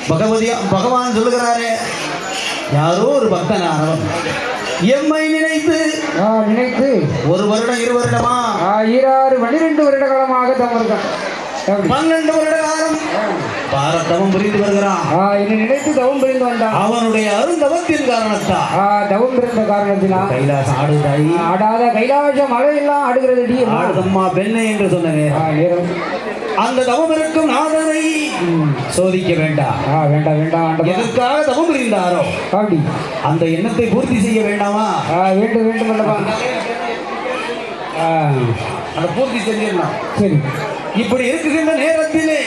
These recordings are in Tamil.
பகவான் சொல்லுகிறாரே, யாரோ ஒரு பக்தனானவன் எம்மை நினைத்து ஒரு வருடம் 2 வருடமா 12 வருட காலமாக தவம் இருக்கான். 12 வருட காலம் பாரதவம் புரிந்து வருகிறான். என்னை நினைத்து தவம் புரிந்து வந்தான். அவனுடைய அருந்தவத்தின் காரணத்தா தவம் இருந்த காரணத்தினால் கைலாசம் ஆடுதாய் ஆடாத கைலாசம் மழையெல்லாம் ஆடுகிறது. ஆடுதம்மா பெண்ணை என்று சொன்ன நேரம் அந்த தவம் இருக்கும் நாதனை சோதிக்க வேண்டாம். வேண்டாம். எதற்காக தவம் புரிந்தாரோ அப்படி அந்த எண்ணத்தை பூர்த்தி செய்ய வேண்டாமா? வேண்டும் அல்லவா? அதை பூர்த்தி செஞ்சிடலாம். சரி. இப்படி இருக்குகின்ற நேரத்திலே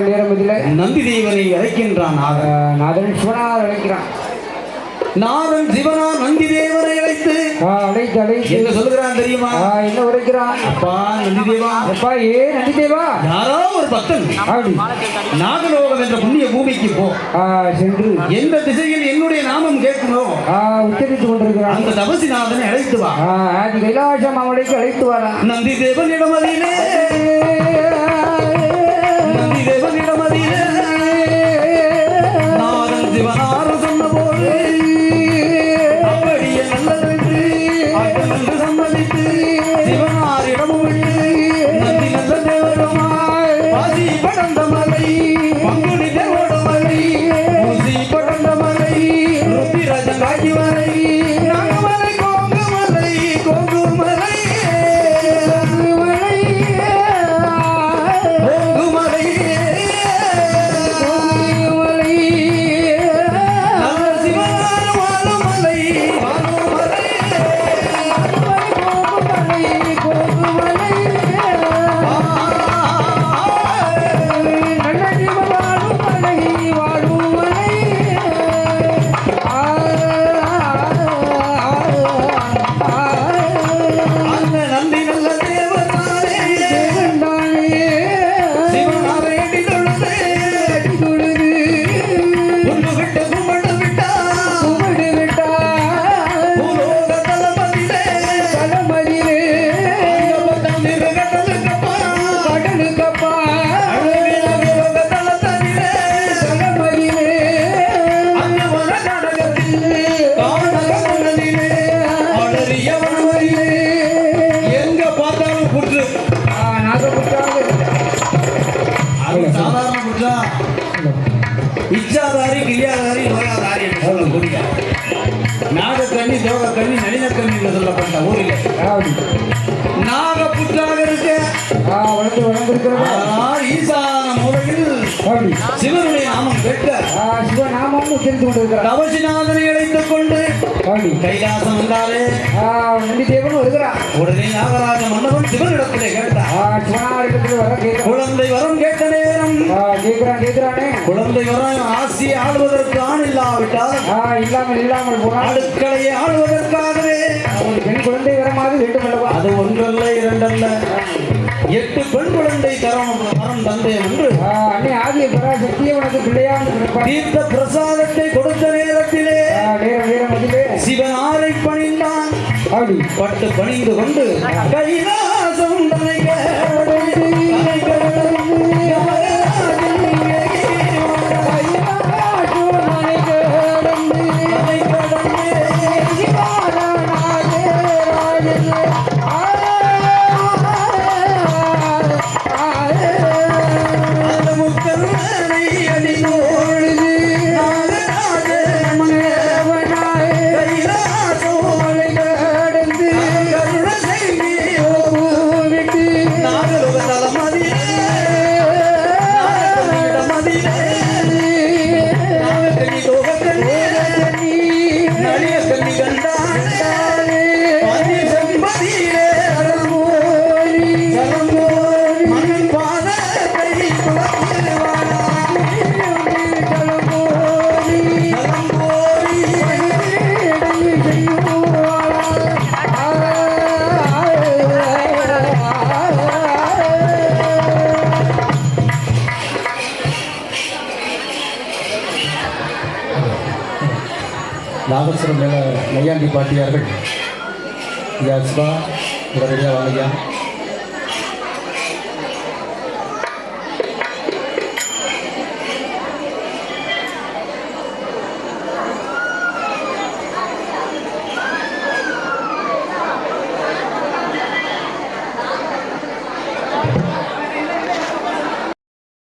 நேரம் நந்தி தேவனை அழைக்கின்றான். நாதன் சிவனார் அழைக்கிறான். நாதன் சிவனார் நந்தி தேவனை அழைத்து என்ன சொல்லுகிறான் தெரியுமா? என்ன உரைக்கிறான்? அப்பா நந்தி தேவா, அப்பா நந்தி தேவா, யாரோ ஒரு பக்தன் நாகலோகம் என்ற புண்ணிய பூமிக்கு போ சென்று எந்த திசையில் என்னுடைய நாமம் கேட்குமோ உச்சரித்துக் கொண்டிருக்கிறான். அந்த தபசிநாதனை அழைத்து வா. ஆதி கைலாசம் அவனுக்கு அழைத்து வரா. நந்தி தேவனிடம் அதிலே நாதன் சிவனார் சொன்ன போது அப்படியே நல்லதென்று என்று சம்மதித்து சிவனாரிடமும் நந்தி நல்ல தேவருமாய் பாசி படந்த மலை பங்குனி தேவோட மலை ஊசி படந்த மலை ருத்திரஜங்காகி மலை நாகமலை கோங்குமலை கோங்குமலை இச்சாதாரி கிரியாதாரி நோயாதாரி என்று சொல்லக்கூடிய நாகக்கண்ணி தேவக்கண்ணி நளினக்கண்ணி என்று சொல்லப்பட்ட ஊரில் நாகப்புற்றாக இருக்க ஈசான மூலையில் சிவனுடைய நாமம் கேட்க சிவநாமம் உச்சரித்துக் கொண்டிருக்கிறார். தவசிநாதனை அழைத்துக் கொண்டு கைலாசம் வந்தாலே நந்தி தேவன் வருகிறார். உடனே நாகராஜ மன்னவன் சிவனிடத்திலே கேட்டார். குழந்தை வரம் கேட்ட நேரம் கேட்கிறானே. குழந்தை வரம் ஆசியை ஆடுவதற்கு ஆண் இல்லாவிட்டால் இல்லாமல் போனால் அடுக்களையை ஆடுவதற்காகவே பெண் குழந்தை வரமாறு வேண்டும் அல்லவா? அது ஒன்றல்ல 2 அல்ல 8 பெண் குழந்தை வரம் தந்தேன் என்று அன்னை ஆதிய பராசக்தியை உனக்கு பிள்ளையாக தீர்த்த பிரசாதத்தை கொடுத்த நேரத்திலே சிவனாரை பணிந்தான். பட்டு பணிந்து கொண்டு கைலாசம் நாகேஸ்வரம் மேல நையாண்டி பாட்டியார்கள் ஐயா சிவா உடனடியாக வாங்கய்யா.